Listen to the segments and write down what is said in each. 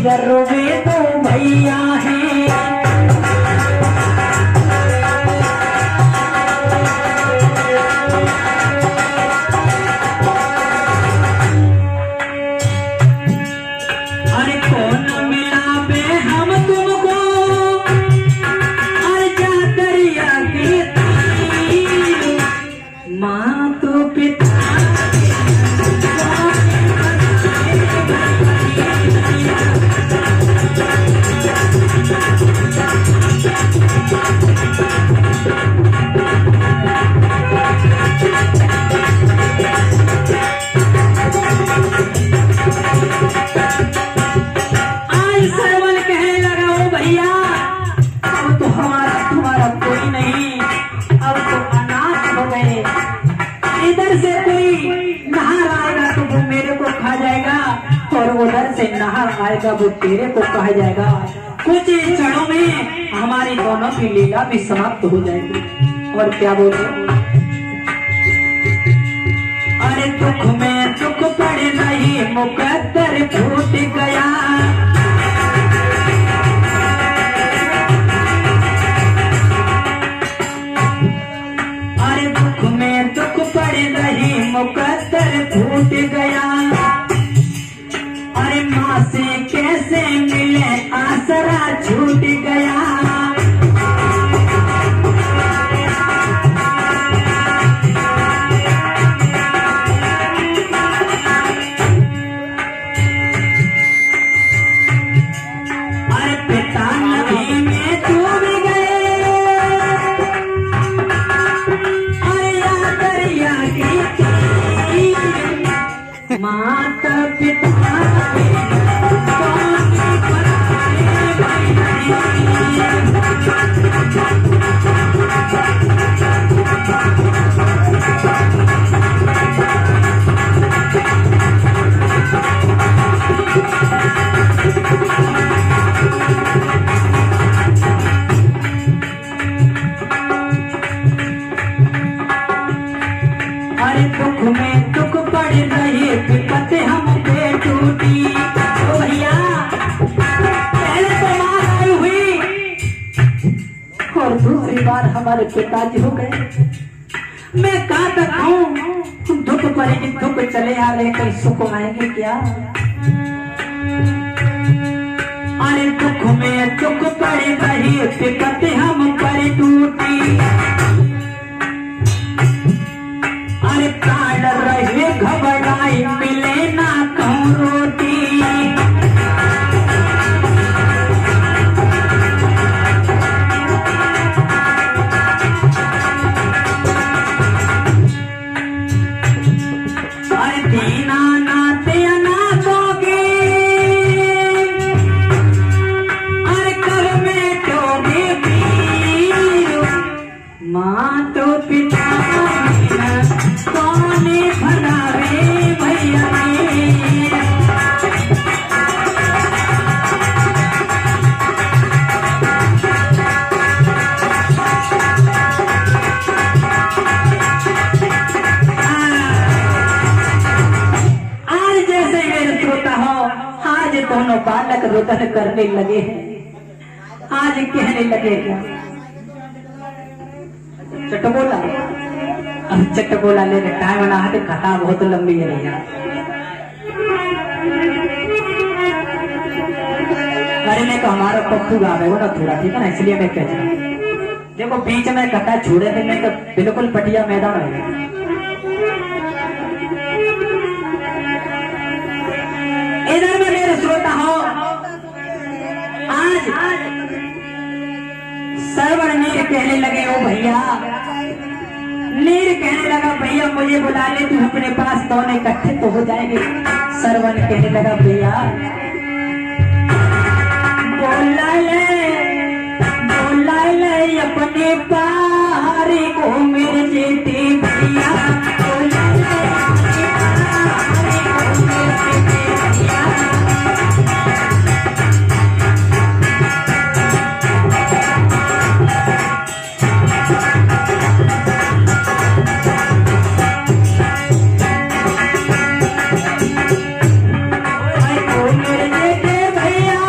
जिगर वे तो भैया है। अरे कौन मिला बे हम तुमको, अरे जा दरिया की माँ तो पिता नहर आएगा वो तेरे को कहा जाएगा। कुछ क्षणों में हमारी दोनों की लीला भी समाप्त हो जाएगी। और क्या बोले, अरे दुख में दुख पड़े नहीं मुकद्दर फूट गया। अरे दुख में दुख पड़े नहीं मुकद्दर फूट गया। माँ से कैसे मिले आसरा छूट गया। अरे पिता नदी में डूब गए, अरे या दरिया की माँ तो पिता दुख में दुख पड़ रही विपत्ति हम पे टूटी। तो भैया पहले तो माँ आई हुई और दूसरी बार हमारे पिताजी हो गए। मैं कहाँ तक हूँ, दुख पड़ेगी दुख चले आ रहे, कहीं सुख आएंगे क्या। अरे दुख में दुख पड़ रही विपत्ति हम पर टूटी। अरे प्राण रहे घबराई मिले ना कहूँ रोटी। अरे दीना नाते अनाथों के, अरे कर में टोगे पीर माँ तो पिता दोनों बालक रुदन करने लगे हैं। आज कहने लगे क्या, चटबोला। अब चटबोला लेने टाइम बना है, कथा बहुत लंबी है यार। करने को हमारा पप्पू गा रहे हो ना थोड़ा, ठीक है ना, इसलिए मैं कह रहा हूँ। देखो बीच में कथा छोड़े थे मैं तो बिल्कुल पटिया मैदान है। इधर में मेरे श्रोता हो, आज श्रवण नीर कहने लगे, ओ भैया नीर कहने लगा भैया मुझे बुला ले तू अपने पास, दोनों इकट्ठे तो हो जाएंगे। श्रवण कहने लगा भैया बोला ले अपने पारी को मेरे जेठी भैया। भैया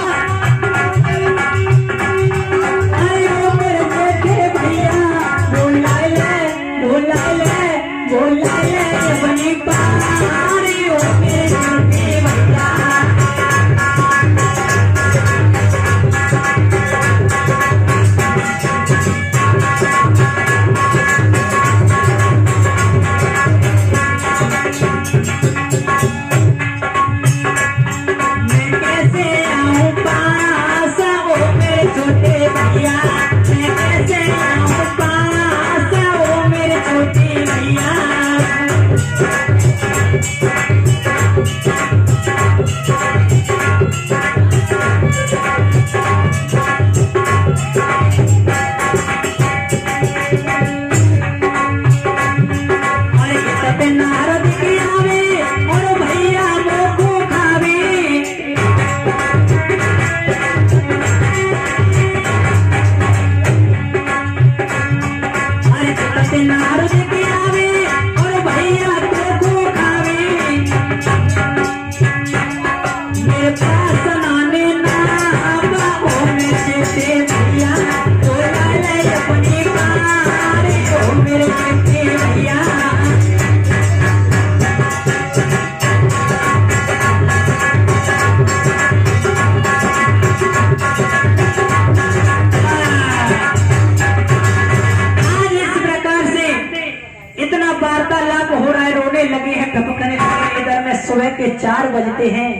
सुबह के 4 बजते हैं।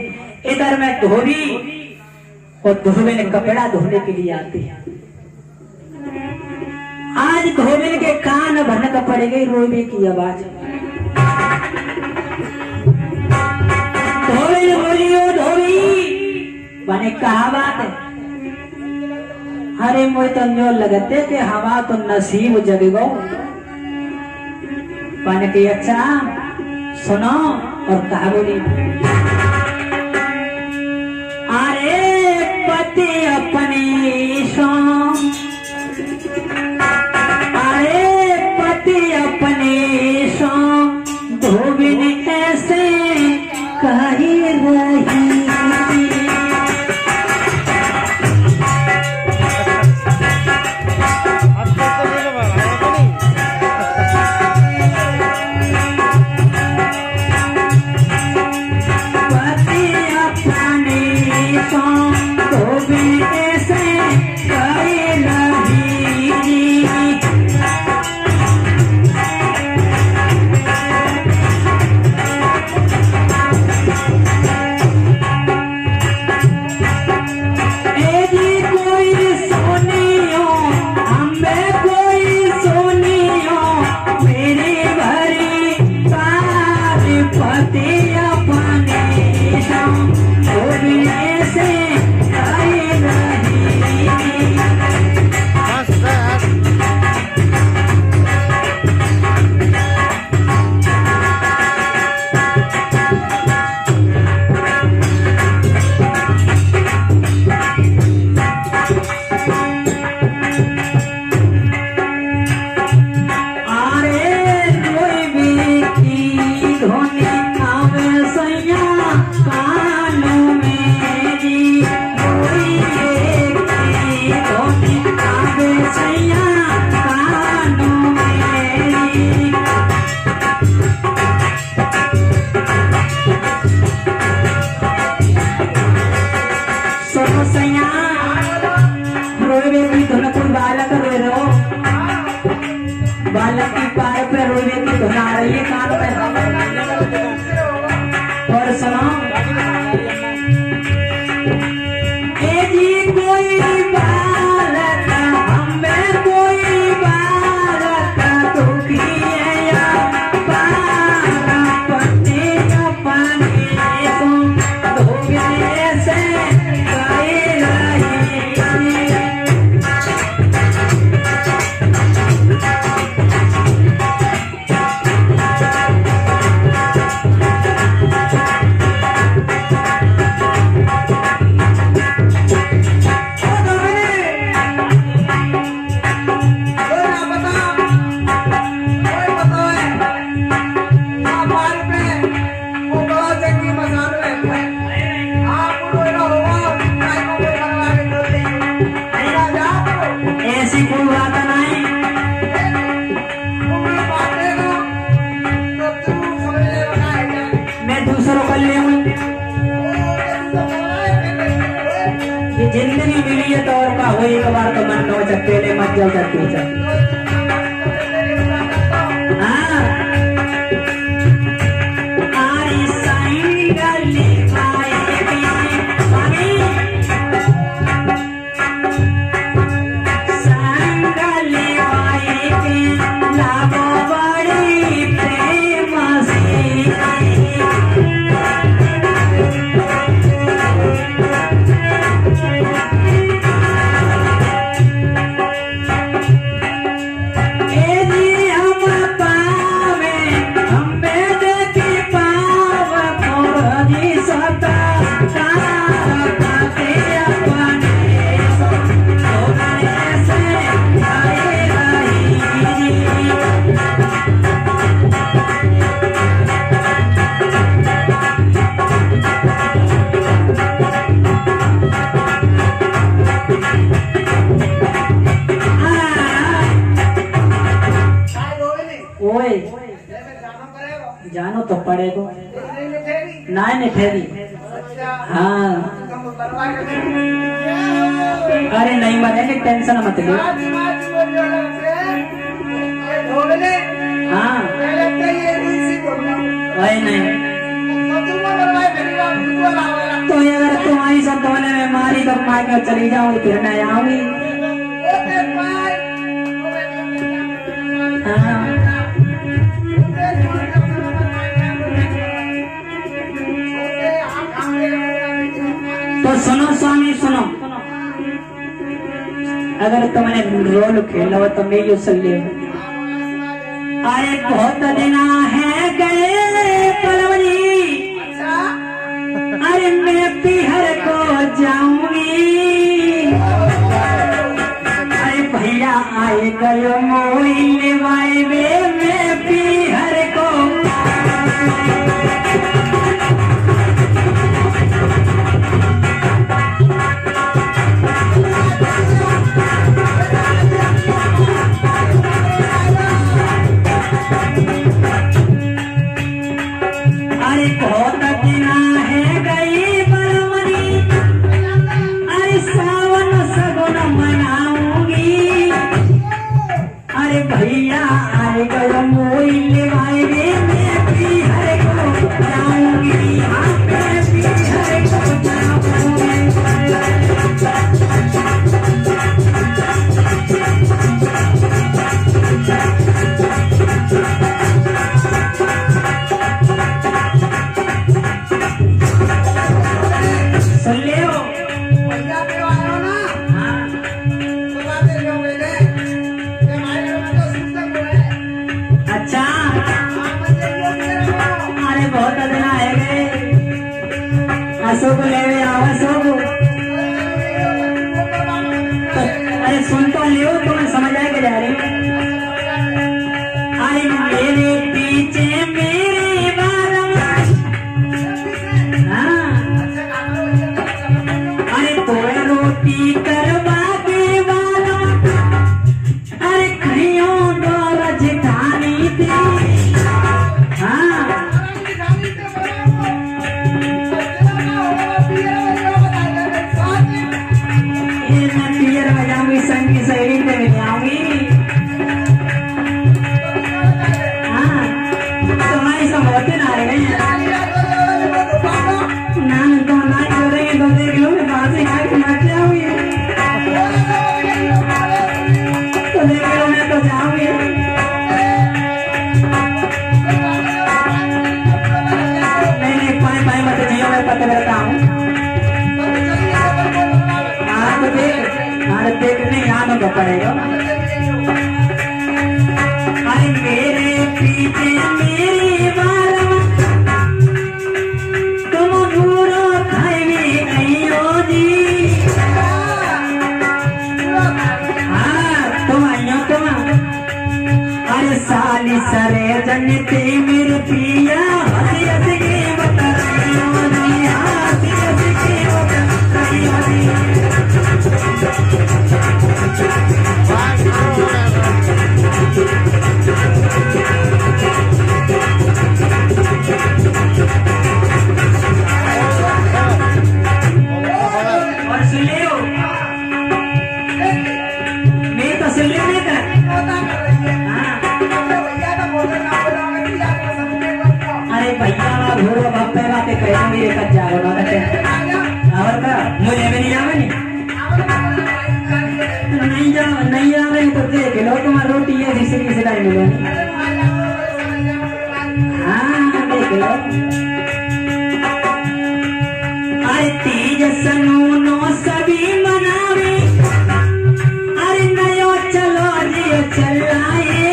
इधर में धोबी और धोबी कपड़ा धोने के लिए आते हैं। आज धोबी के कान भरना पड़ेगा रोबे की आवाज। धोबी बोलियो धोबी बने कहा बात है। अरे मुझे तो न्यो लगते कि हवा तो नसीब जगेगो बने की अच्छा सुनो और कहा बोली अरे पति अपनी सो अरे पति अपनी सो धोबी ने ऐसे कही रही बालक की पाए पे रोने की धुन आ रही है कान पे। और सुनो जी कोई बालक हमें कोई बालक दुखी है या पारा पत्नी का पानी को धोखे से गाए रही। जिंदगी मिली है तो और का हो एक बार तो मन हो चक्के मत जाओ चक्के लाभो बड़ी प्रेम से बड़े को नहीं ठहरी। हाँ अरे नहीं मरेंगे, टेंशन मत लो। हाँ वही नहीं तो अगर तुम्हारी सब धोने में मारी तो मार के चली जाऊंगी, फिर नहीं आऊंगी। हाँ तो सुनो स्वामी सुनो, अगर तुमने रोल खेला हो तो मैं यू सल्ले अरे बहुत दिन है गए पलवनी, अरे मैं पीहर को जाऊंगी। अरे भैया आए गयो मोइले वाई वे मैं पीहर को। अरे बहुत दिना है गई बलवनी, अरे सावन सगुन मनाऊंगी। अरे भैया आए गयो मोइले भाई वे मैं पीहर को जाऊंगी। हाँ मैं पीहर को जाऊंगी। सुन ले हो अच्छा। अरे बहुत दिन आए गए, अशोक ले अशोक। अरे सुन तो लियो तो मैं समझ आएगा जा रही। अरे मेरे पीछे मेरे बालम, हाँ अरे तोड़ रोटी करवा के वाला, अरे खड़ियों द्वारा जिठानी थी। हाँ ये मैं पियर बजाऊंगी, संगी सहेली पे बजाऊंगी। हाँ तुम्हारी सब होते ना रहे हैं ना, तो ना करेंगे तो देख लो मैं बातें खा के मर जाऊंगी। तो देख लो मैं तो जाऊंगी। नहीं पाए पाए मत जियो, मैं पता करता हूँ। हाँ तो देखने याद तो पड़ेगा। अरे मेरे पीछे मेरी बालम, तुम बुरो खाई अयो जी। हाँ तुम अयो तुम। अरे साली सरे जनते मेरे पिया, हंसी हंसी के बता रही हो जी। हंसी हंसी के बता रही हो जी। और सुन लियो, मैं तो सुन लियो नहीं था। अरे भैया घोड़ो बापे बातें करेंगे लेकर जाओ ना बेटे। और का मुझे भी नहीं आवे नहीं आवे तो देख लो तुम्हारी रोटी है जिसे किसी टाइम मिलेगी। हाँ देख लो। अरे तीज सनूनो सभी मनावे, अरे नयो चलो जियो चलाए।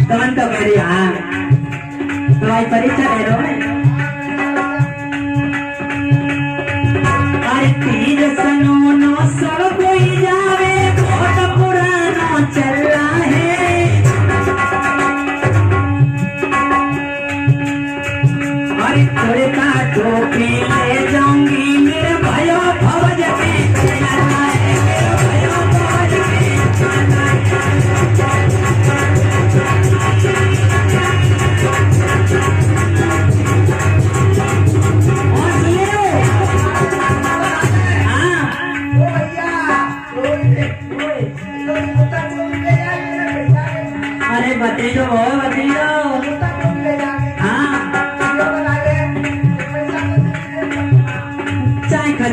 तमन तो मेरी हाँ तुम्हारी परीक्षा ले लो। अरे तीज सनूनो सब कोई जावे, बहुत पुराना चल रहा है। अरे थोड़े का टोपी ले जाऊंगी मेरे भयो भवज में जाना है, मेरे भयो भवज में जाना है।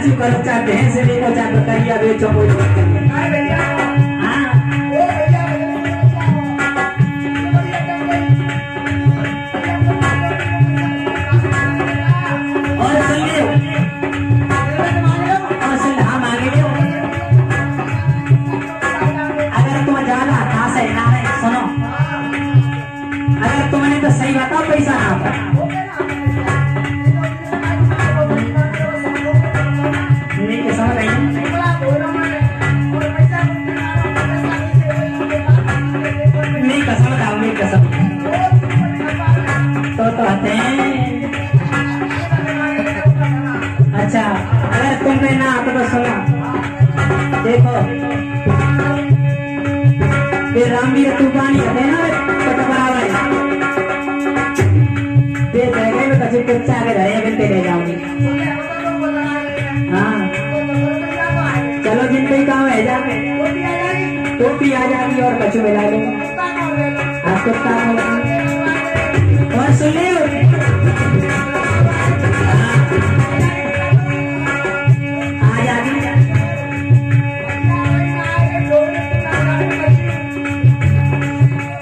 कैसी करो, चाहे भैंस से देखो, चाहे बकरिया बेचो, कोई बात नहीं। हाँ। और सुन लियो, और सुन, हाँ मांगे लियो। अगर तुम जाला कहाँ से ना रहे, सुनो, अगर तुमने तो सही बताओ पैसा ना आता, नहीं के समझ आई, नहीं कसम बताओ, नहीं कसम तो आते हैं। अच्छा अगर तुम्हें ना आता तो सुनो, देखो ये रामवीर तूफानी है ना, पटपरा वाले ये जगह में कच्चे कुछ आगे रहे बिनते ले जाऊंगी। हाँ चलो जिनके काम है जाके टोपी आ जाएगी और कच्चू मिला दूंगा आपको काम होगा। और सुन ले आ जाएगी।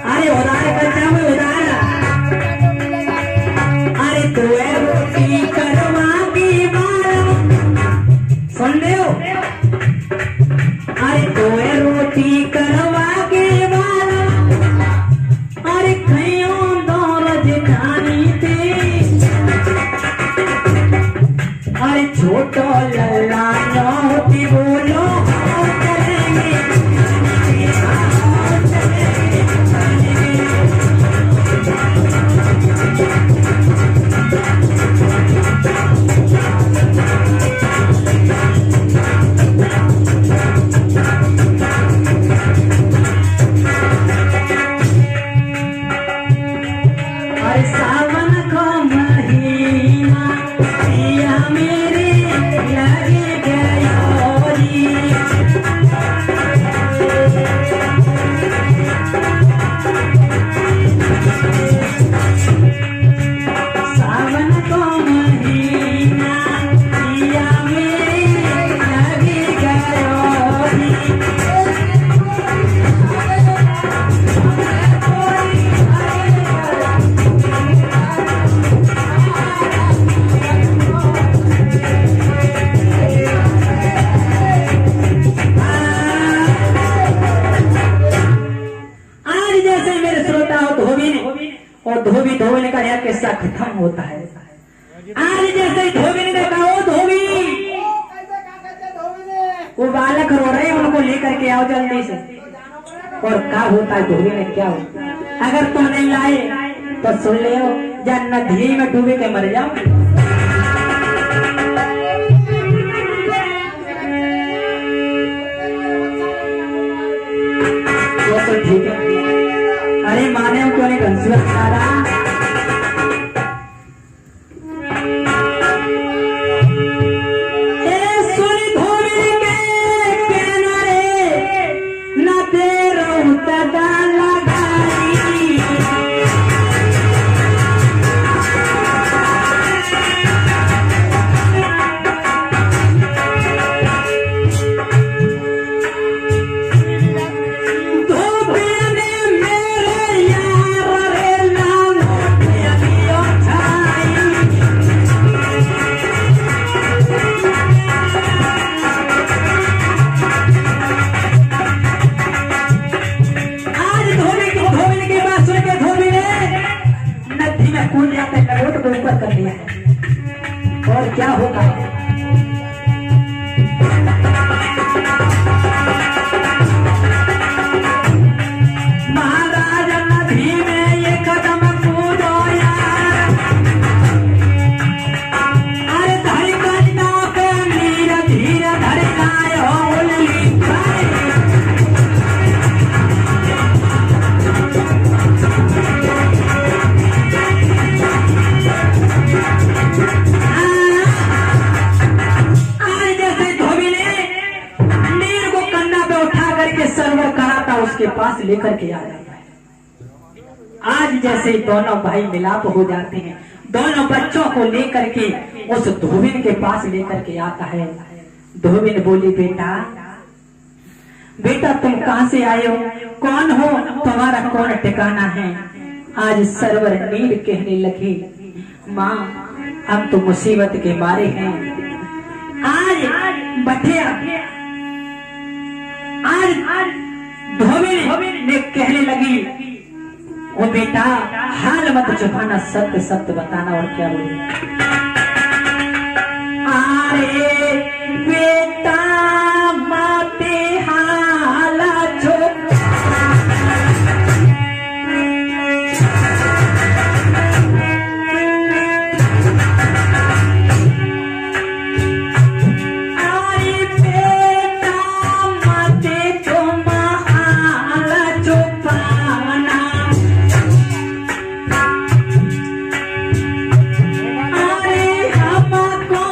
अरे उधार बच्चा में उधार, अरे तो रोटी करवा की मारो, सुन ले, अरे तो रोटी करवा के मारो, अरे खइयो दौलत खानी थी, अरे छोटो लल्ला होती बोलो चलेंगे। सावन को महीना पिया मेरे लगे गयोरी, सावन को महीना पिया मेरे लगे गयोरी। और धोबी धोबने का यह किस्सा खत्म होता है। आज जैसे धोबी ने देखा, ओ धोबी वो बालक रो रहे, उनको लेकर के आओ जल्दी से। और क्या होता है धोबी में, क्या होता है, अगर तुम नहीं लाए तो सुन ले, या नदी में डूबे के मर जाओ। वो तो ठीक है, अरे माने क्यों नहीं कंसुआ सारा। सुन धोबी के किनारे न तेरो तदा लगाई, कूद जाते लंगोट को ऊपर कर दिया है। और क्या होगा, महाराज नदी में ये कदम कूदो यार, अरे धरी करना पे नीर धीरे धरी लाए हो उल्ली खाए। सर्वर कराता उसके पास लेकर के आ जाता है। आज जैसे दोनों भाई मिलाप हो जाते हैं, दोनों बच्चों को लेकर के उस धोबिन के पास लेकर के आता है। धोबिन बोली, बेटा बेटा तुम कहां से आए हो, कौन हो, तुम्हारा कौन ठिकाना है। आज सरवर नीर कहने लगे, माँ हम तो मुसीबत के मारे हैं। आज बठिया आज धोबिन ने कहने लगी, ओ बेटा हाल मत छुपाना, सत्य सत्य बताना। और क्या बोले, अरे बेटा माते हाला छुप, अरे बेटा माते तुम हाला छुपाना, अरे हमको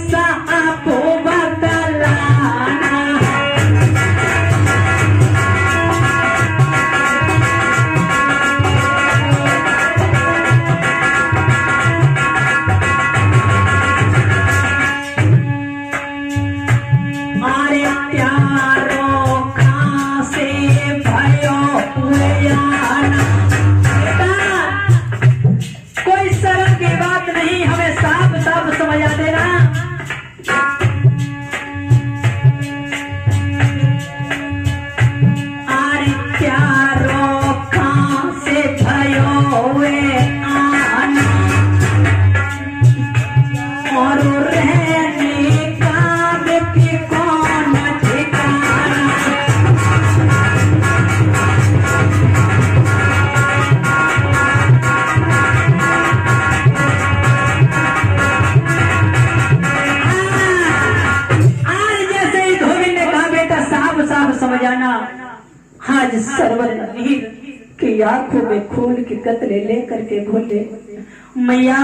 साप बतलाना। अरे प्यारो कहाँ से भयो हुआना। कोई शर्म की बात नहीं, हमें साफ साफ समझ आ देना। अरे प्यारो कहाँ से भयो हुआना, और रहने का व्यक्ति कौन ठिकाना। आज जैसे ही धोबिन ने कहा, बेटा साफ साफ समझाना। आज सरवर नीर की आंखों में खून के कतरे लेकर के बोले, मैया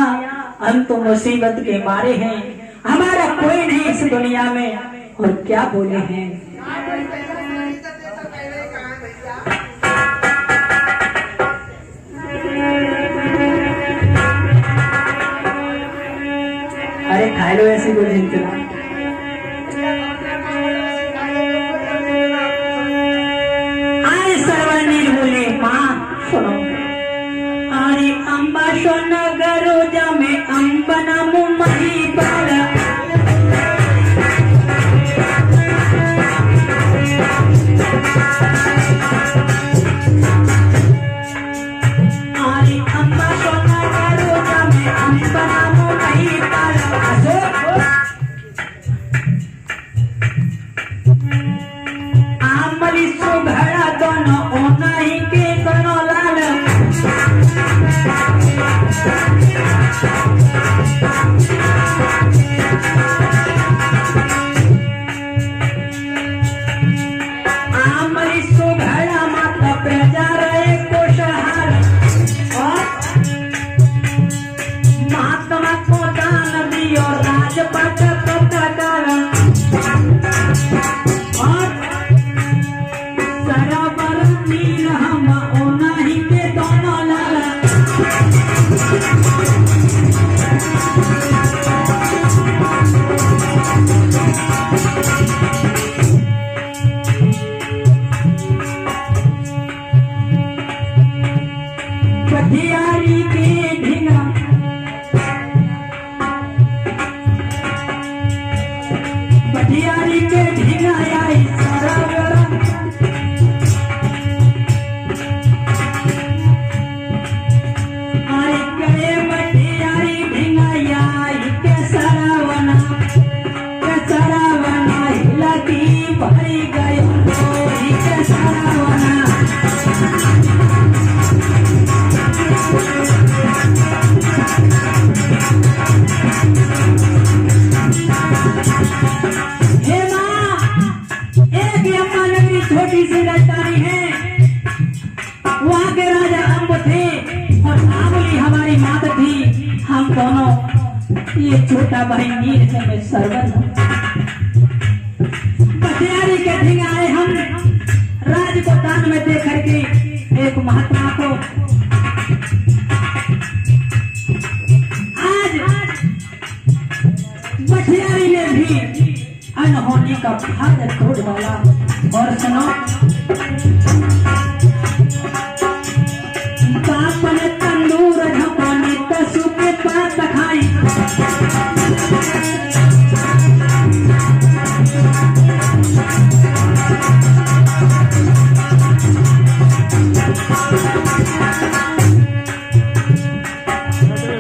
हम तो मुसीबत के मारे हैं, हमारा कोई नहीं इस दुनिया में। और क्या बोले हैं, अरे खा लो ऐसी कोई चिंता। आए सरवनीर बोले, माँ सुनो, अरे अंबा सोनगर जामे अंबना मुमही बाला, अरे अंबा सोनगर जामे अंबना मुमही बाला। आमली सुघड़ा दोनों ओनाही के दोनों लाल, आमली सुघड़ा माता प्रजा रहे खुशहाल, और महात्मा को दान दियो राजपथ पत्रकार, और सरवर नीर हम ओनाही के दोनों लाल। पटियारी के ढिंगा, पटियारी के ढिंगा आई सरवर, अरे गए पटियारी ढिंगा आई के सरवना, के सरवना हिलती भरी गयो लोही के सरवना। हे माँ, एक यम्मा नगरी छोटी सी राजधानी है, वहाँ के राजा अम्ब थे और आमली हमारी मात थी। हम दोनों, ये छोटा भाई नीर है, मैं सरवर हूँ। पटियारी के ढिंग आए हम, राज को दान में दे करके एक महात्मा को। आज पटियारी ने भी फादर खोद डाला। और सुनो, तापन तंदूर झपाने तसु के पात खाई।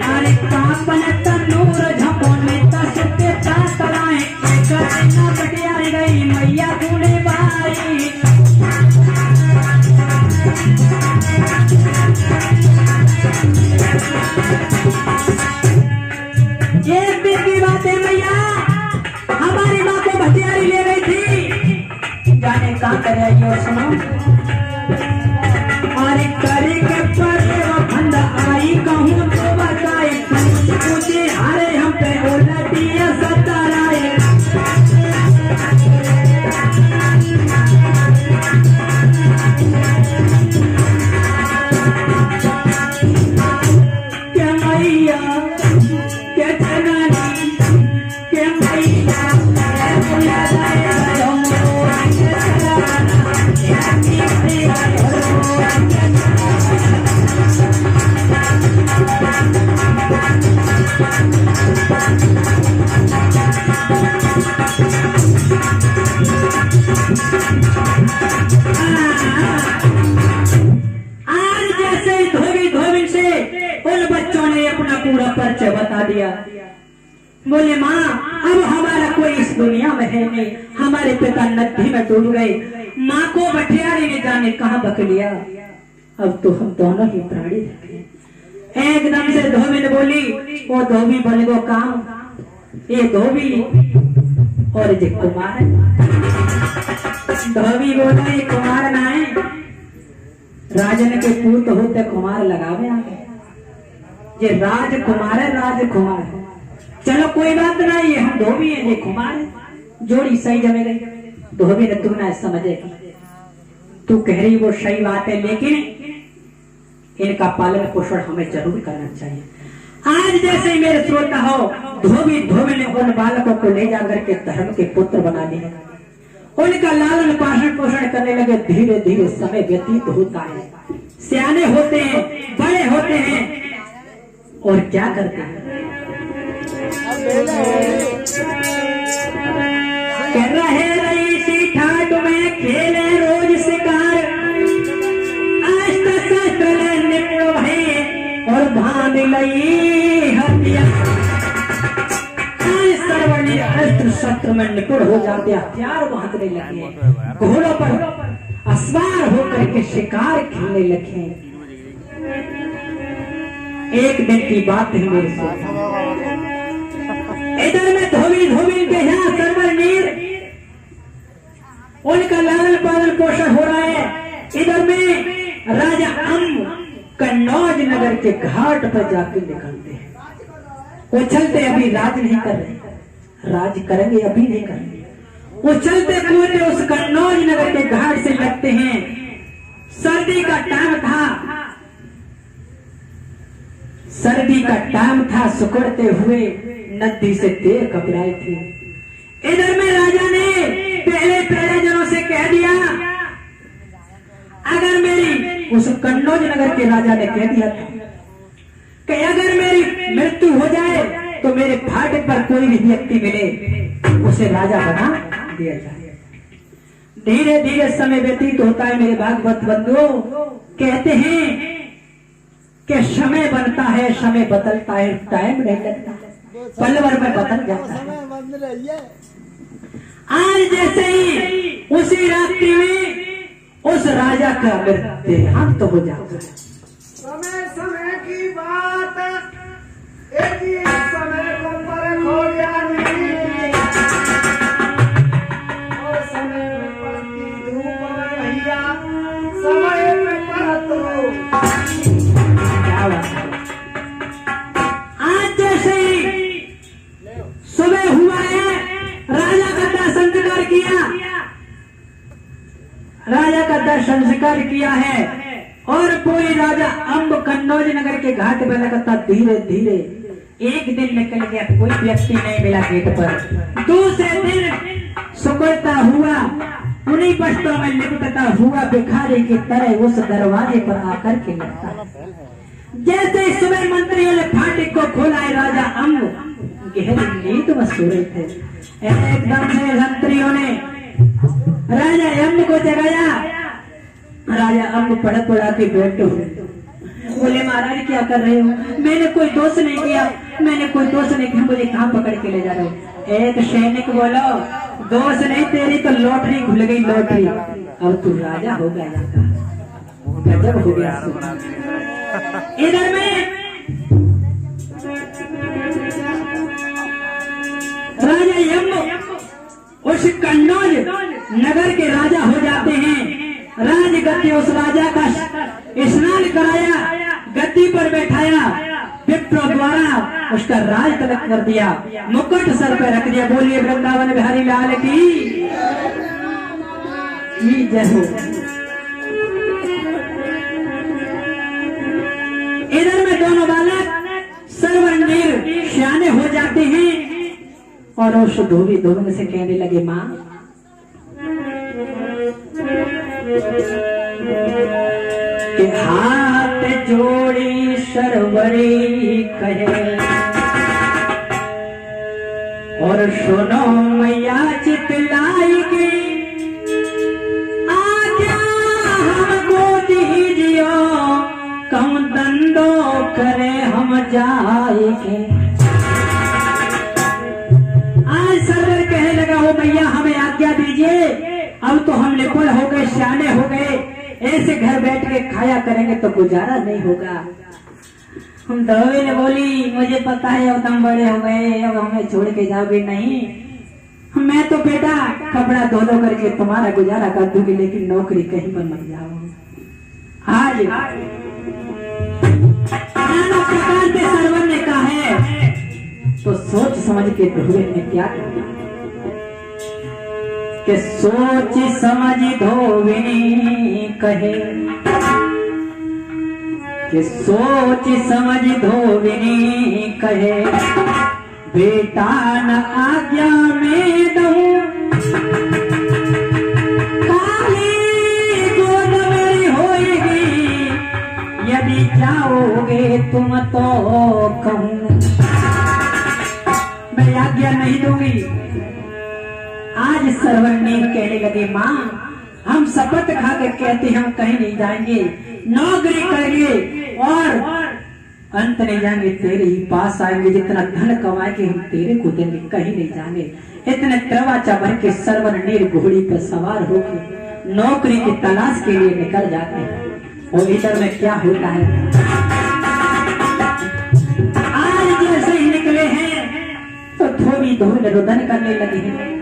अरे तापन तंदूर झपाने तसु के पात लाए। कन्या बटियारी गई मैया गुणे बाई। एक दिन की बात है मैया, हमारी माँ को भटियारी ले गई थी, जाने कहाँ कर आई और सुनो। और करी के पर फंद आई कहूँ तो बताई। पूछे हारे हम पे उलटिया सताराए। क्या मैया क्या जनानी क्या मैया आज जैसे धोबी धोबी से उन बच्चों ने अपना पूरा परिचय बता दिया। बोले माँ अब हमारा कोई इस दुनिया में है नहीं, हमारे पिता नदी में डूब गए, माँ को भटियारी ने जाने कहाँ बक लिया, अब तो हम दोनों ही प्राणी रखे। एकदम से धोबी ने बोली, वो धोबी बने वो काम, ये धोबी और ये कुमार। धोबी बोला ये कुमार ना है, राजन के पूत होते कुमार लगावे आगे, ये राजकुमार है राजकुमार है। चलो कोई बात नहीं, ये हम धोबी है ये कुमार है, जोड़ी सही जमे गई। धोबी ने तू ना समझे, तू कह रही वो सही बात है, लेकिन इनका पालन पोषण हमें जरूर करना चाहिए। आज जैसे ही मेरे श्रोता हो, धोबी धोबी ने उन बालकों को ले जाकर के धर्म के पुत्र बना दिया, उनका लालन पालन पोषण करने लगे। धीरे धीरे समय व्यतीत होता है, सियाने होते हैं, बड़े होते हैं, और क्या करते हैं, कर रहे रईसी ठाट में खेले रोज शिकार। अस्त्र शस्त्र निपुण भये और भान लई हथियार। सर्वने अस्त्र शस्त्र में निपुण हो जाते, हथियार बांधने लगे, घोड़ों पर अस्वार होकर के शिकार खेलने लगे। एक दिन की बात है मेरे से, इधर में धोबी धोबी के यहाँ सरवर नीर, उनका लालन पालन पोषण हो रहा है। इधर में राजा कन्नौज नगर के घाट पर जाकर निकलते हैं। वो चलते अभी राज नहीं कर रहे, राज करेंगे अभी नहीं करेंगे। वो चलते कूदते उस कन्नौज नगर के घाट से लगते हैं। सर्दी का टाइम था, सर्दी का टाइम था, सुकड़ते हुए नदी से देर घबराई थी। इधर में राजा ने पहले प्रजाजनों से कह दिया, अगर मेरी, उस कन्नौज नगर के राजा ने कह दिया था कि अगर मेरी मृत्यु हो जाए तो मेरे फाटक पर कोई भी व्यक्ति मिले उसे राजा बना दिया जाए। धीरे धीरे समय व्यतीत होता है मेरे भागवत बंधुओं। कहते हैं कि समय बनता है, समय बदलता है, टाइम नहीं लगता, पल भर में बदल जाता है। आज जैसे ही उसी रात्रि में उस राजा का देहांत हो जाता है। समय समय की बात, एक ही समय को परख हो जानी, और समय में पड़ती धूप भैया, समय में परत हो। क्या बात है? आज जैसे ही सुबह हुआ है, राजा का दाह संस्कार किया, राजा का दाह संस्कार किया है, और पूरी राजा अम्ब कन्नौज नगर के घाट पर लगाता। धीरे धीरे एक दिन निकल गया, कोई व्यक्ति नहीं मिला गेट पर। दूसरे दिन सुकड़ता हुआ उन्हीं पश्तों में लिपटता हुआ भिखारी की तरह उस दरवाजे पर आकर के लगता। जैसे ही सुबह मंत्रियों ने फाटक को खोला है, राजा अम्ब गहरी नींद में सो रहे थे। एकदम से मंत्रियों ने राजा अम्ब को जगाया। राजा अम्ब पड़क पड़ा के बैठे हुए बोले, महाराज क्या कर रहे हो? मैंने कोई दोष नहीं किया, मैंने कोई दोष नहीं किया, मुझे कहाँ पकड़ के ले जा रहे हो? एक सैनिक बोलो, दोष नहीं, तेरी तो लॉटरी खुल गई, लॉटरी, और तू राजा हो गया। गजब हो गया। इधर में राजा यम उस कन्नौज नगर के राजा हो जाते हैं। राजगद्दी उस राजा का स्नान कराया, गद्दी पर बैठाया, विप्रो द्वारा उसका राज तिलक कर दिया, मुकुट सर पर रख दिया। बोलिए वृंदावन बिहारी लाल की जय हो। इधर में दोनों बालक सर्वनीर श्याने हो जाते हैं और उस धोबी धोबी से कहने लगे, माँ कि हाथ जोड़ी सरवरी कहे और सुनो मैया चितलाई गई, आज्ञा हमको दीजियो, कम दंडो करे हम जाएंगे। आज सरवर कहने लगा, हो मैया हमें आज्ञा दीजिए, अब तो हम निपुण हो गए, सियाने हो गए, ऐसे घर बैठ के खाया करेंगे तो गुजारा नहीं होगा। हम धोबी ने बोली, मुझे पता है अब तुम बड़े हो गए, अब हमें छोड़ के जाओगे नहीं। मैं तो बेटा कपड़ा धो धो करके तुम्हारा गुजारा कर दूंगी, लेकिन नौकरी कहीं पर मत जाओ। आज नाना प्रकार के सरवर ने कहा है तो सोच समझ के धोबी ने क्या किया कि सोच समझ धोबिनी कहे, कि सोच समझ धोबिनी कहे, बेटा न आज्ञा में दूं, काली गोद मेरी होएगी, यदि जाओगे तुम तो कहूं मैं आज्ञा नहीं दूंगी। आज सरवरनीर कहने लगे, माँ हम शपथ खा के कहते हम कहीं नहीं जाएंगे, नौकरी करेंगे और अंत नहीं जाएंगे, तेरे ही पास आएंगे, जितना धन कमाए के हम तेरे को देंगे, कहीं नहीं जाएंगे। इतने त्रवाचा भर के सरवरनीर घोड़ी पर सवार होकर नौकरी की तलाश के लिए निकल जाते हैं। और इधर में क्या होता है, आज जैसे ही निकले हैं तो धोबी धोबी रुदन करने लगे हैं।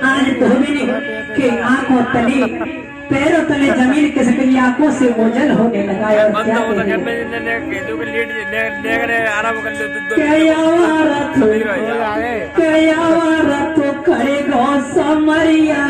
आज धोबी के आंखों तले पैरों तले जमीन खिसकी, आंखों से ओझल होने लगा। और क्या तो करेगा समरिया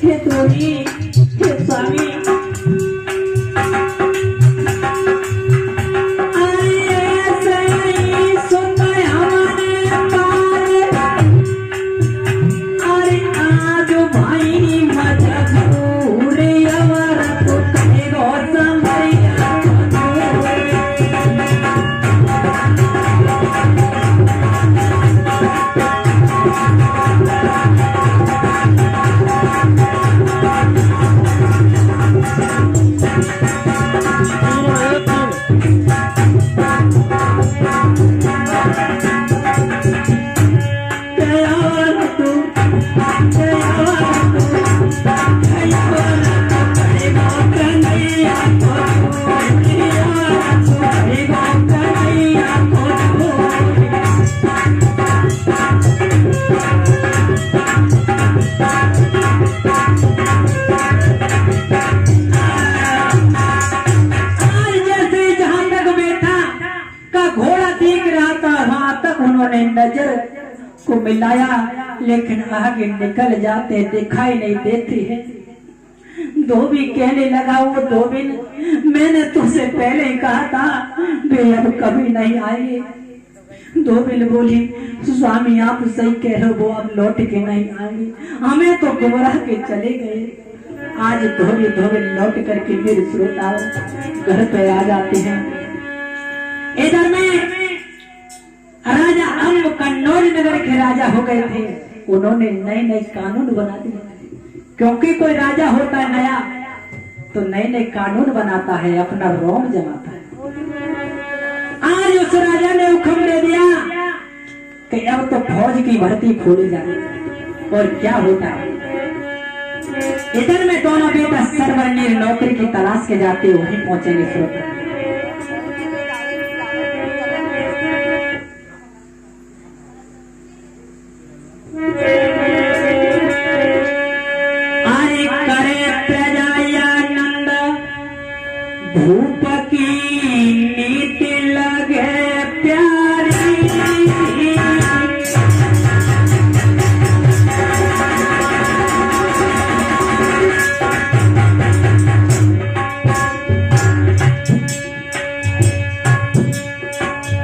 हे द्रोही, हे स्वामी, नजर को मिलाया, लेकिन आगे निकल जाते दिखाई नहीं देती है। धोबी कहने लगा, वो धोबी, मैंने तुझसे पहले ही कहा था वे अब कभी नहीं आएंगे। धोबी बोली, स्वामी आप सही कह रहे हो, वो अब लौट के नहीं आएंगे, हमें तो गुमराह के चले गए। आज धोबी लौट करके मेरे श्रोताओं घर पे आ जाते हैं। इधर में राजा अम्ब कन्नौज नगर के राजा हो गए थे। उन्होंने नए नए कानून बना दिए, क्योंकि कोई राजा होता है नया तो नए नए कानून बनाता है, अपना रोम जमाता है। आज उस राजा ने हुक्म दे दिया कि अब तो फौज की भर्ती खोली जाए। और क्या होता है, इधर में दोनों बेटा सर्वनील नौकरी की तलाश के जाते वहीं पहुंचेंगे। श्रोता भूप की नीति लगे प्यारी,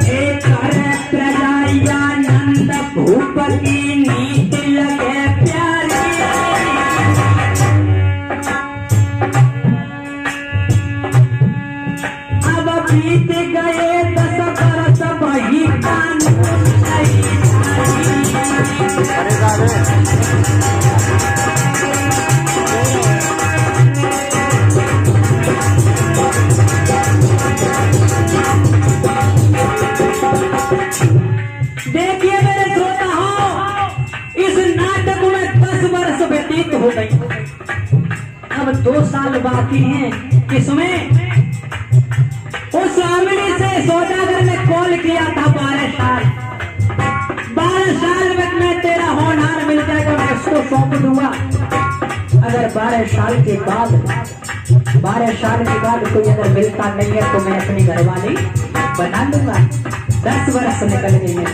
एक करे प्रजायानंद भूप की नीति लगे प्यारी। बीत गए 10 बरस वही कानून देखिए मेरे श्रोता हो, इस नाटक में 10 बरस व्यतीत हो गई। अब 2 साल बाकी हैं। इसमें उस आमिनी से सौदागर ने कॉल किया था 12 साल में तेरा होनहार मिल जाएगा, मैं उसको सौंप दूंगा। अगर 12 साल के बाद कोई अगर मिलता नहीं है तो मैं अपनी घरवाली बना लूंगा। 10 वर्ष निकल गए हैं।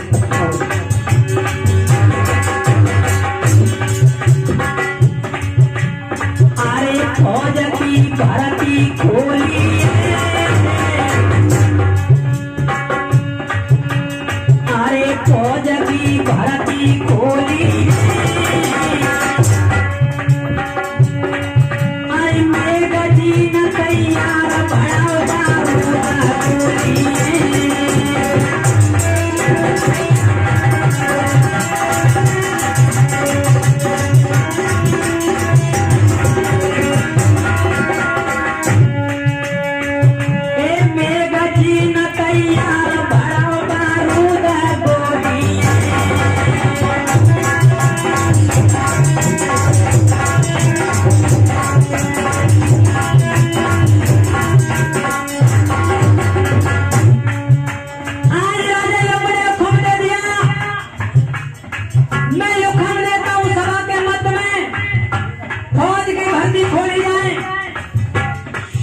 अरे फौज की भर्ती खोली, फौज की भर्ती खोली, आई मेघ जी न तैयार बड़ा खोली।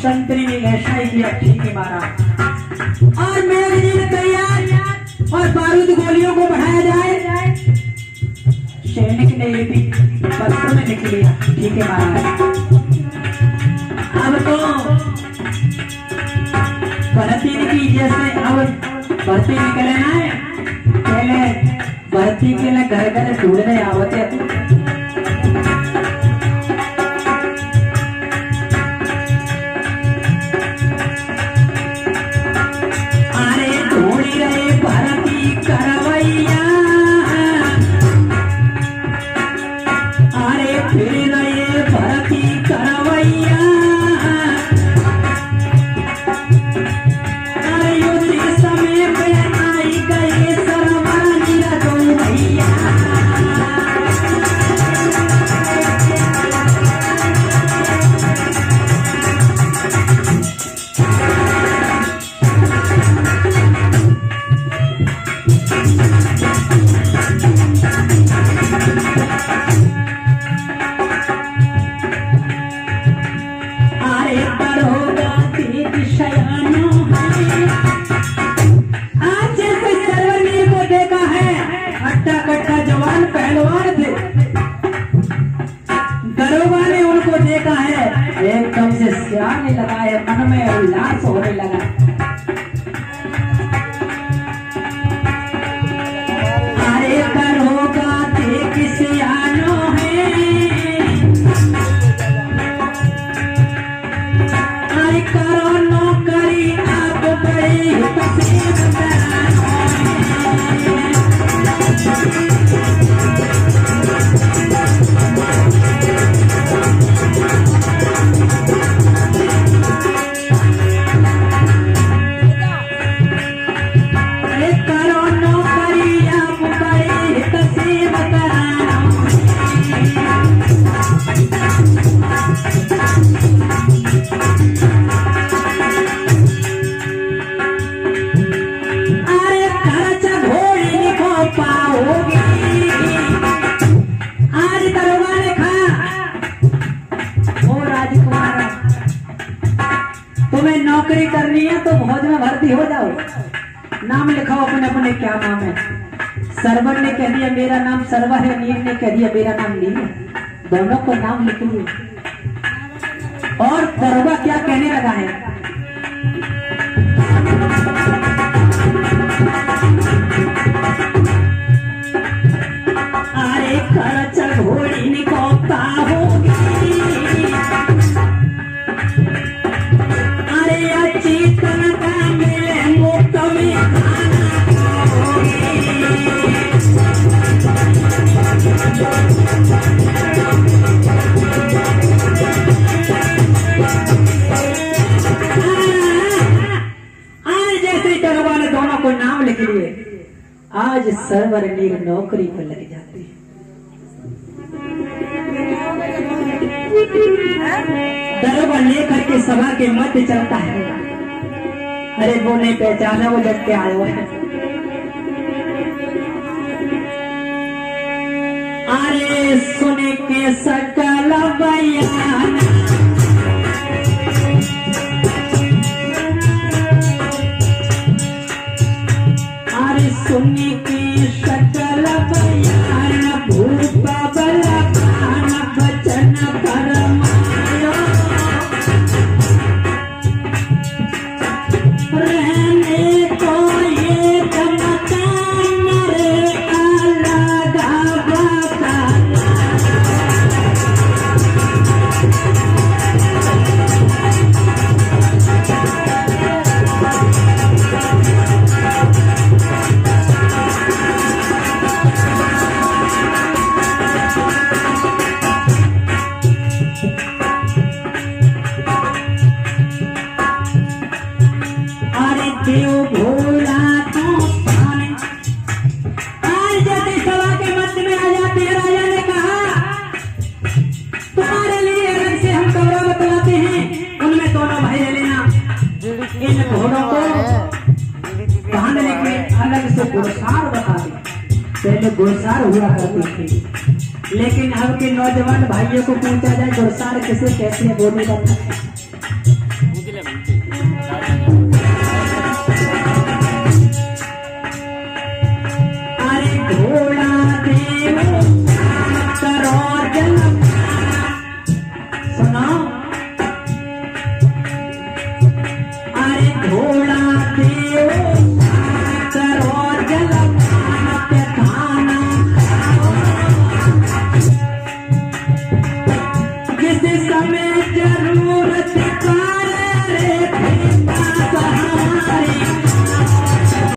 संतरी ने ऐसा ही किया, ठीक है महाराज। और मैगजीन तैयार और बारूद गोलियों को बढ़ाया जाए। सैनिक ने ये भी पत्र में लिख लिया, ठीक है महाराज। अब तो भर्ती की जैसे अब भर्ती निकले ना, पहले भर्ती के लिए घर घर ढूंढने आवते। अरे ढूंढ रहे भर्ती करवैया, अरे फिर रहे भर्ती करवैया, एकदम से सियाने लगा है, मन में उल्लास होने लगा। अरे करोगा देख सियानो है, अरे करो नौकरी आप बड़ी तकलीफ नौकरी करनी है तो फौज में भर्ती हो जाओ, नाम लिखाओ अपने अपने। क्या नाम है? सरवर ने कह दिया मेरा नाम सरवर है, नील ने कह दिया मेरा नाम नील है, दोनों को नाम लिख लिए। और दरोगा क्या कहने लगा है? अरे खर्च घोड़ी निकोता होगी, नाम लिख लिए। आज सरवर नीर नौकरी पर लग जाती है। दरोगा लेकर के सभा के मध्य चलता है। अरे वो नहीं पहचाना, वो जग के आए हुए हैं। अरे सुने के सकल बयान, सुनी की सकल बयान, भूप बलवान बचन फरमायो, रहने को ये मकान रे अलग बताया। गुणसार बता दी। पहले गुणसार हुआ करती थी, लेकिन अब के नौजवान भाइयों को पूछा जाए गुणसार किसे कहते हैं, बोलने का अरे घोड़ा देव सुनो, अरे धोल